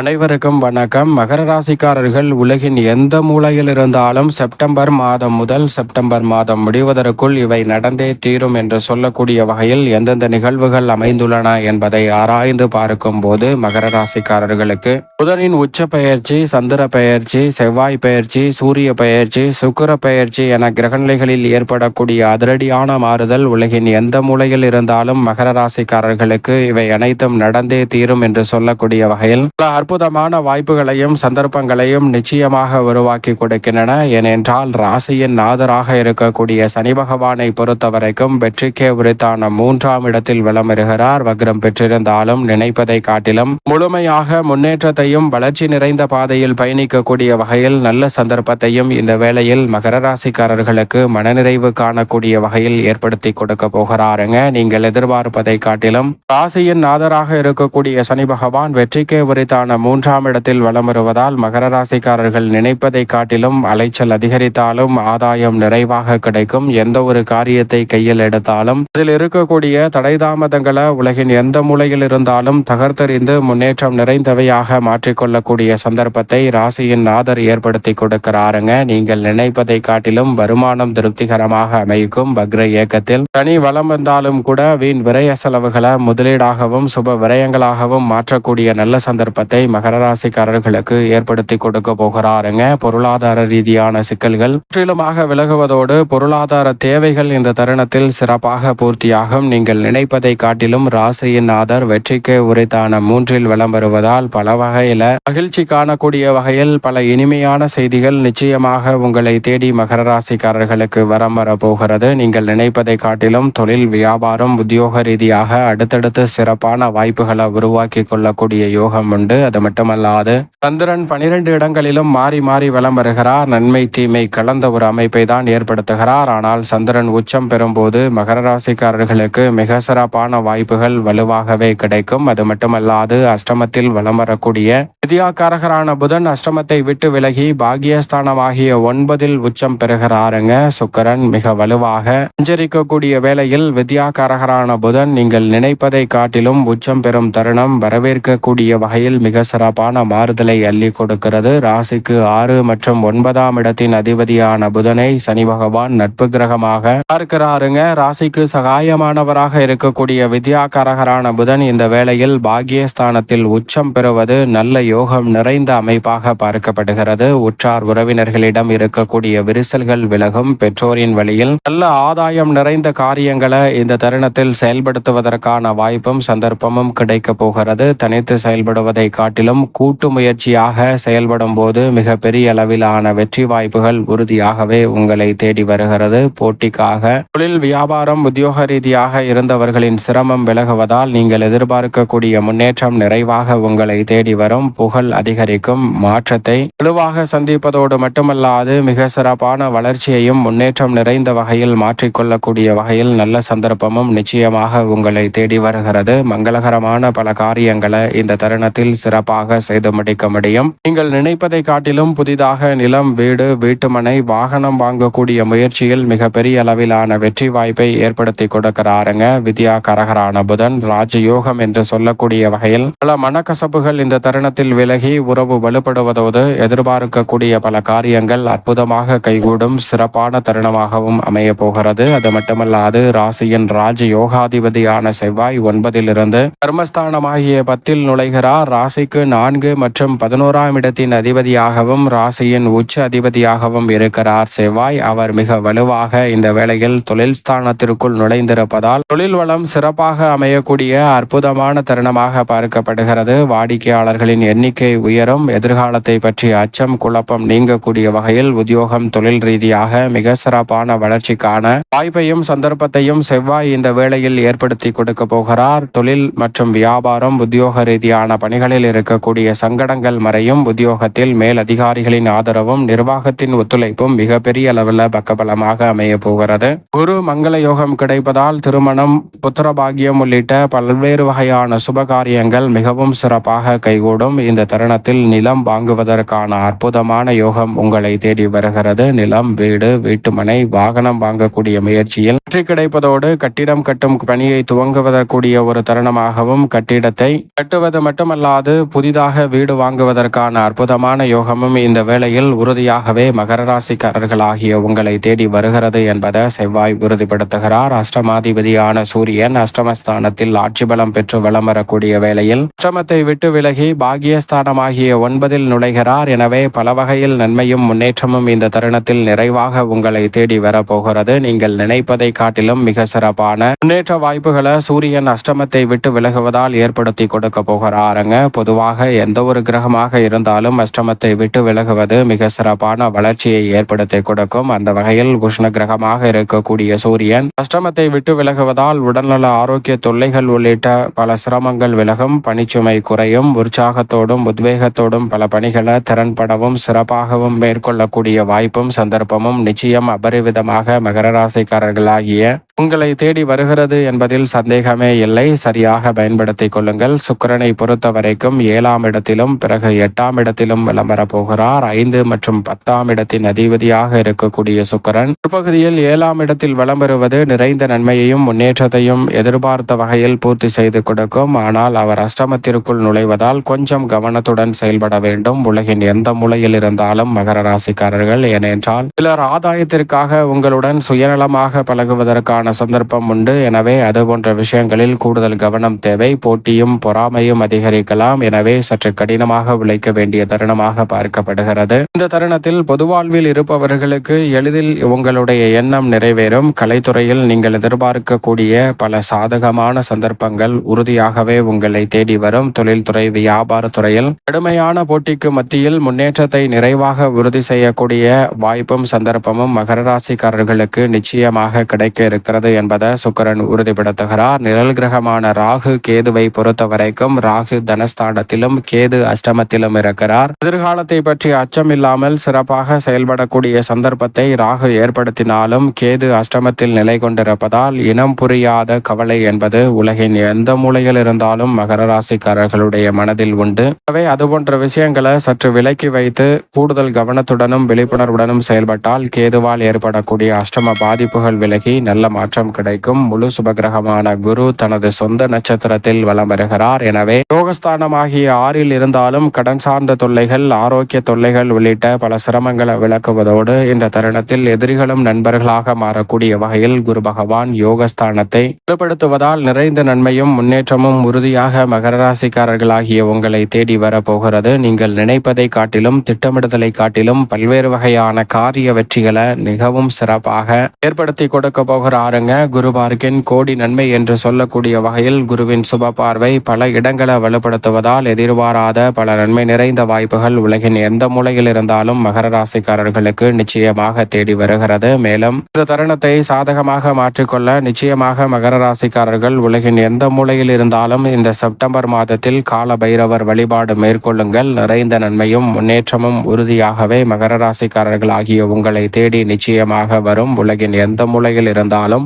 அனைவருக்கும் வணக்கம். மகர ராசிக்காரர்கள் உலகின் எந்த மூலையில் இருந்தாலும் செப்டம்பர் மாதம் முதல் செப்டம்பர் மாதம் முடிவதற்குள் இவை நடந்தே தீரும் என்று சொல்லக்கூடிய வகையில் எந்தெந்த நிகழ்வுகள் அமைந்துள்ளன என்பதை ஆராய்ந்து பார்க்கும் போது மகர ராசிக்காரர்களுக்கு புதனின் உச்ச பெயர்ச்சி, சந்திர பெயர்ச்சி, செவ்வாய் பெயர்ச்சி, சூரிய பெயர்ச்சி, சுக்கிர பெயர்ச்சி என கிரகநிலைகளில் ஏற்படக்கூடிய அதிரடியான மாறுதல் உலகின் எந்த மூலையில் இருந்தாலும் மகர ராசிக்காரர்களுக்கு இவை அனைத்தும் நடந்தே தீரும் என்று சொல்லக்கூடிய வகையில் அற்புதமான வாய்ப்புகளையும் சந்தர்ப்பங்களையும் நிச்சயமாக உருவாக்கி கொடுக்கின்றன. ஏனென்றால் ராசியின் நாதராக இருக்கக்கூடிய சனி பகவானை பொறுத்தவரைக்கும் வெற்றிக்கே உரித்தான 3ஆம் இடத்தில் விளம்பெறுகிறார். வக்ரம் பெற்றிருந்தாலும் நினைப்பதை காட்டிலும் முழுமையாக முன்னேற்றத்தையும் வளர்ச்சி நிறைந்த பாதையில் பயணிக்கக்கூடிய வகையில் நல்ல சந்தர்ப்பத்தையும் இந்த வேளையில் மகர ராசிக்காரர்களுக்கு மனநிறைவு காணக்கூடிய வகையில் ஏற்படுத்தி கொடுக்க போகிறாருங்க. நீங்கள் எதிர்பார்ப்பதை காட்டிலும் ராசியின் நாதராக இருக்கக்கூடிய சனி பகவான் வெற்றிக்கே உரித்தான 3ஆம் இடத்தில் வலம் வருவதால் மகர ராசிக்காரர்கள் நினைப்பதை காட்டிலும் அலைச்சல் அதிகரித்தாலும் ஆதாயம் நிறைவாக கிடைக்கும். எந்த ஒரு காரியத்தை கையில் எடுத்தாலும் இதில் இருக்கக்கூடிய தடை தாமதங்களை உலகின் எந்த மூலையில் இருந்தாலும் தகர்த்தெறிந்து முன்னேற்றம் நிறைந்தவையாக மாற்றிக்கொள்ளக்கூடிய சந்தர்ப்பத்தை ராசியின் நாதர் ஏற்படுத்தி கொடுக்கிறாருங்க. நீங்கள் நினைப்பதை காட்டிலும் வருமானம் திருப்திகரமாக அமைக்கும். வக்ர இயக்கத்தில் தனி வலம் வந்தாலும் கூட வீண் விரய செலவுகளை முதலீடாகவும் சுப விரயங்களாகவும் மாற்றக்கூடிய நல்ல சந்தர்ப்பத்தை மகர ராசிக்காரர்களுக்கு ஏற்படுத்தி கொடுக்க போகிறாருங்க. பொருளாதார ரீதியான சிக்கல்கள் முற்றிலுமாக விலகுவதோடு பொருளாதார தேவைகள் இந்த தருணத்தில் சிறப்பாக பூர்த்தியாகும். நீங்கள் நினைப்பதை காட்டிலும் ராசியின் ஆதர் வெற்றிக்கு உரித்தான 3இல் வலம் வருவதால் பல வகையில மகிழ்ச்சி காணக்கூடிய வகையில் பல இனிமையான செய்திகள் நிச்சயமாக உங்களை தேடி மகர ராசிக்காரர்களுக்கு வரம் வரப்போகிறது. நீங்கள் நினைப்பதை காட்டிலும் தொழில், வியாபாரம், உத்தியோக ரீதியாக அடுத்தடுத்து சிறப்பான வாய்ப்புகளை உருவாக்கி கொள்ளக்கூடிய யோகம் உண்டு. அது மட்டுமல்லாது சந்திரன் 12 இடங்களிலும் மாறி மாறி வலம் வருகிறார். நன்மை தீமை கலந்த ஒரு அமைப்பை தான் ஏற்படுத்துகிறார். ஆனால் சந்திரன் உச்சம் பெறும்போது மகர ராசிக்காரர்களுக்கு மிக சிறப்பான வாய்ப்புகள் வலுவாகவே கிடைக்கும். அது மட்டுமல்லாது அஷ்டமத்தில் வலம் வரக்கூடிய வித்யாகாரகரான புதன் அஷ்டமத்தை விட்டு விலகி பாகியஸ்தானமாகிய 9இல் உச்சம் பெறுகிறாருங்க. சுக்கிரன் மிக வலுவாக சஞ்சரிக்கக்கூடிய வேளையில் வித்யாகாரகரான புதன் நீங்கள் நினைப்பதை காட்டிலும் உச்சம் பெறும் தருணம் வரவேற்கக்கூடிய வகையில் மிக சிறப்பான மாறுதலை அள்ளி கொடுக்கிறது. ராசிக்கு 6 மற்றும் 9ஆம் இடத்தின் அதிபதியான புதனை சனி பகவான் நட்பு கிரகமாக பார்க்கிறாருங்க. ராசிக்கு சகாயமானவராக இருக்கக்கூடிய வித்யாகாரகரான புதன் இந்த வேளையில் பாகியஸ்தானத்தில் உச்சம் பெறுவது நல்ல யோகம் நிறைந்த அமைப்பாக பார்க்கப்படுகிறது. உற்றார் உறவினர்களிடம் இருக்கக்கூடிய விரிசல்கள் விலகும். பெற்றோரின் வழியில் நல்ல ஆதாயம் நிறைந்த காரியங்களை இந்த தருணத்தில் செயல்படுத்துவதற்கான வாய்ப்பும் சந்தர்ப்பமும் கிடைக்க போகிறது. தனித்து செயல்படுவதை காட்டிலும் கூட்டு முயற்சியாக செயல்படும் போது மிக பெரிய அளவிலான வெற்றி வாய்ப்புகள் உறுதியாகவே உங்களை தேடி வருகிறது. போட்டிக்காக தொழில், வியாபாரம், உத்தியோக ரீதியாக இருந்தவர்களின் சிரமம் விலகுவதால் நீங்கள் எதிர்பார்க்கக்கூடிய முன்னேற்றம் நிறைவாக உங்களை தேடி வரும். புகழ் அதிகரிக்கும். மாற்றத்தை வலுவாக சந்திப்பதோடு மட்டுமல்லாது மிக சிறப்பான வளர்ச்சியையும் முன்னேற்றம் நிறைந்த வகையில் மாற்றிக்கொள்ளக்கூடிய வகையில் நல்ல சந்தர்ப்பமும் நிச்சயமாக உங்களை தேடி வருகிறது. மங்களகரமான பல காரியங்களை இந்த தருணத்தில் சிறப்பாக செய்து முடிக்க முடியும். நீங்கள் நினைப்பதை காட்டிலும் புதிதாக நிலம், வீடு, வீட்டுமனை, வாகனம் வாங்கக்கூடிய முயற்சியில் மிக பெரிய அளவிலான வெற்றி வாய்ப்பை ஏற்படுத்தி கொடுக்கிறாருங்க. வித்யாகாரகரான புதன் ராஜயோகம் என்று சொல்லக்கூடிய வகையில் பல மனக்கசப்புகள் இந்த தருணத்தில் விலகி உறவு வலுப்படுவதோடு எதிர்பார்க்கக்கூடிய பல காரியங்கள் அற்புதமாக கைகூடும் சிறப்பான தருணமாகவும் அமைய போகிறது. அது மட்டுமல்லாது ராசியின் ராஜயோகாதிபதியான செவ்வாய் 9இலிருந்து கர்மஸ்தானமாகிய 10இல் நுழைகிறார். ராசிக்கு 4 மற்றும் 11ஆம் இடத்தின் அதிபதியாகவும் ராசியின் உச்ச அதிபதியாகவும் இருக்கிறார் செவ்வாய். அவர் மிக வலுவாக இந்த வேளையில் தொழில் ஸ்தானத்திற்குள் நுழைந்திருப்பதால் தொழில் வளம் சிறப்பாக அமையக்கூடிய அற்புதமான தருணமாக பார்க்கப்படுகிறது. வாடிக்கையாளர்களின் எண்ணிக்கை உயரும். எதிர்காலத்தை பற்றி அச்சம், குழப்பம் நீங்கக்கூடிய வகையில் உத்தியோகம், தொழில் ரீதியாக மிக சிறப்பான வளர்ச்சிக்கான வாய்ப்பையும் சந்தர்ப்பத்தையும் செவ்வாய் இந்த வேளையில் ஏற்படுத்தி கொடுக்க போகிறார். தொழில் மற்றும் வியாபாரம், உத்தியோக ரீதியான பணிகளில் இருக்கக்கூடிய சங்கடங்கள் மறையும். உத்தியோகத்தில் மேல் அதிகாரிகளின் ஆதரவும் நிர்வாகத்தின் ஒத்துழைப்பும் மிகப்பெரிய அளவில் பக்கபலமாக அமைய போகிறது. குரு மங்கள யோகம் கிடைப்பதால் திருமணம், புத்திரபாகியம் உள்ளிட்ட பல்வேறு வகையான சுபகாரியங்கள் மிகவும் சிறப்பாக கைகூடும். இந்த தருணத்தில் நிலம் வாங்குவதற்கான அற்புதமான யோகம் உங்களை தேடி வருகிறது. நிலம், வீடு, வீட்டுமனை, வாகனம் வாங்கக்கூடிய முயற்சியில் வெற்றி கிடைப்பதோடு கட்டிடம் கட்டும் பணியை துவங்குவதற்குரிய ஒரு தருணமாகவும் கட்டிடத்தை கட்டுவது மட்டுமல்லாது புதிதாக வீடு வாங்குவதற்கான அற்புதமான யோகமும் இந்த வேளையில் உறுதியாகவே மகர ராசிக்காரர்களாகிய உங்களை தேடி வருகிறது என்பதை செவ்வாய் உறுதிப்படுத்துகிறார். அஷ்டமாதிபதியான சூரியன் அஷ்டமஸ்தானத்தில் ஆட்சி பலம் பெற்று வலம் வரக்கூடிய வேளையில் அஷ்டமத்தை விட்டு விலகி பாகியஸ்தானமாகிய 9 நுழைகிறார். எனவே பல வகையில் நன்மையும் முன்னேற்றமும் இந்த தருணத்தில் நிறைவாக உங்களை தேடி வரப்போகிறது. நீங்கள் நினைப்பதை காட்டிலும் மிக சிறப்பான முன்னேற்ற வாய்ப்புகளை சூரியன் அஷ்டமத்தை விட்டு விலகுவதால் ஏற்படுத்தி கொடுக்க போகிறாருங்க. பொதுவாக எந்த ஒரு கிரகமாக இருந்தாலும் அஷ்டமத்தை விட்டு விலகுவது மிக சிறப்பான வளர்ச்சியை ஏற்படுத்தி கொடுக்கும். அந்த வகையில் உஷ்ண கிரகமாக இருக்கக்கூடிய சூரியன் அஷ்டமத்தை விட்டு விலகுவதால் உடல்நல ஆரோக்கிய தொல்லைகள் உள்ளிட்ட பல சிரமங்கள் விலகும், பணிச்சுமை குறையும், உற்சாகத்தோடும் உத்வேகத்தோடும் பல பணிகளை திறன்படவும் சிறப்பாகவும் மேற்கொள்ளக்கூடிய வாய்ப்பும் சந்தர்ப்பமும் நிச்சயம் அபரிவிதமாக மகர ராசிக்காரர்களாகிய உங்களை தேடி வருகிறது என்பதில் சந்தேகமே இல்லை. சரியாக பயன்படுத்திக் கொள்ளுங்கள். சுக்கிரனை பொறுத்த வரைக்கும் 7ஆம் இடத்திலும் பிறகு 8ஆம் இடத்திலும் வலம் வரப்போகிறார். 5 மற்றும் 10ஆம் இடத்தின் அதிபதியாக இருக்கக்கூடிய சுக்கிரன் பிற்பகுதியில் 7ஆம் இடத்தில் வலம் வருவது நிறைந்த நன்மையையும் முன்னேற்றத்தையும் எதிர்பார்த்த வகையில் பூர்த்தி செய்து கொடுக்கும். ஆனால் அவர் அஷ்டமத்திற்குள் நுழைவதால் கொஞ்சம் கவனத்துடன் செயல்பட வேண்டும். உலகின் எந்த மூலையில் இருந்தாலும் மகர ராசிக்காரர்கள், ஏனென்றால் சிலர் ஆதாயத்திற்காக உங்களுடன் சுயநலமாக பழகுவதற்கான சந்தர்ப்பம் உண்டு. எனவே அது போன்ற விஷயங்களில் கூடுதல் கவனம் தேவை. போட்டியும் பொறாமையும் அதிகரிக்கலாம். எனவே சற்று கடினமாக உழைக்க வேண்டிய தருணமாக பார்க்கப்படுகிறது. இந்த தருணத்தில் பொதுவாழ்வில் இருப்பவர்களுக்கு எளிதில் உங்களுடைய எண்ணம் நிறைவேறும். கலைத்துறையில் நீங்கள் எதிர்பார்க்கக்கூடிய பல சாதகமான சந்தர்ப்பங்கள் உறுதியாகவே உங்களை தேடி வரும். தொழில்துறை, வியாபாரத்துறையில் கடுமையான போட்டிக்கு மத்தியில் முன்னேற்றத்தை நிறைவாக உறுதி செய்யக்கூடிய வாய்ப்பும் சந்தர்ப்பமும் மகர ராசிக்காரர்களுக்கு நிச்சயமாக கிடைக்க இருக்கிறது என்பதை சுக்கிரன் உறுதிப்படுத்துகிறார். நிழல் கிரகமான ராகு கேதுவை பொறுத்த வரைக்கும் ராகு தனஸ்தானத்திலும் கேது அஷ்டமத்திலும் இருக்கிறார். எதிர்காலத்தை பற்றி அச்சம் இல்லாமல் சிறப்பாக செயல்படக்கூடிய சந்தர்ப்பத்தை ராகு ஏற்படுத்தினாலும் கேது அஷ்டமத்தில் நிலை கொண்டிருப்பதால் இனம் புரியாத கவலை என்பது உலகின் எந்த மூலையில் இருந்தாலும் மகர ராசிக்காரர்களுடைய மனதில் உண்டு. எனவே அதுபோன்ற விஷயங்களை சற்று விலக்கி வைத்து கூடுதல் கவனத்துடனும் விழிப்புணர்வுடனும் செயல்பட்டால் கேதுவால் ஏற்படக்கூடிய அஷ்டம பாதிப்புகள் விலகி நல்ல மாற்றம் கிடைக்கும். முழு சுபகிரகமான குரு தனது சொந்த நட்சத்திரத்தில் வலம் வருகிறார். எனவே யோகஸ்தானமாகிய 6ல் இருந்தாலும் கடன் சார்ந்த தொல்லைகள், ஆரோக்கிய தொல்லைகள் உள்ளிட்ட பல சிரமங்களை விளக்குவதோடு இந்த தருணத்தில் எதிரிகளும் நண்பர்களாக மாறக்கூடிய வகையில் குரு பகவான் யோகஸ்தானத்தை வலுப்படுத்துவதால் நிறைந்த நன்மையும் முன்னேற்றமும் உறுதியாக மகர ராசிக்காரர்களாகிய உங்களை தேடி வரப்போகிறது. நீங்கள் நினைப்பதை காட்டிலும் திட்டமிடுதலை காட்டிலும் பல்வேறு வகையான காரிய வெற்றிகளை மிகவும் சிறப்பாக ஏற்படுத்தி கொடுக்க போகிறாருங்க. குரு பார்க்கின் கோடி நன்மை என்று சொல்லக்கூடிய வகையில் குருவின் சுப பார்வை பல இடங்களை வலுப்படுத்துவதால் எதிர்பாராத பல நன்மை நிறைந்த வாய்ப்புகள் உலகின் எந்த மூலையில் இருந்தாலும் மகர ராசிக்காரர்களுக்கு நிச்சயமாக தேடி வருகிறது. மேலும் இந்த தருணத்தை சாதகமாக மாற்றிக்கொள்ள நிச்சயமாக மகர ராசிக்காரர்கள் உலகின் எந்த மூலையில் இருந்தாலும் இந்த செப்டம்பர் மாதத்தில் கால பைரவர் வழிபாடு மேற்கொள்ளுங்கள். நிறைந்த நன்மையும் முன்னேற்றமும் உறுதியாகவே மகர ராசிக்காரர்கள் ஆகிய உங்களை தேடி நிச்சயமாக வரும். உலகின் எந்த மூலையில் இருந்தாலும்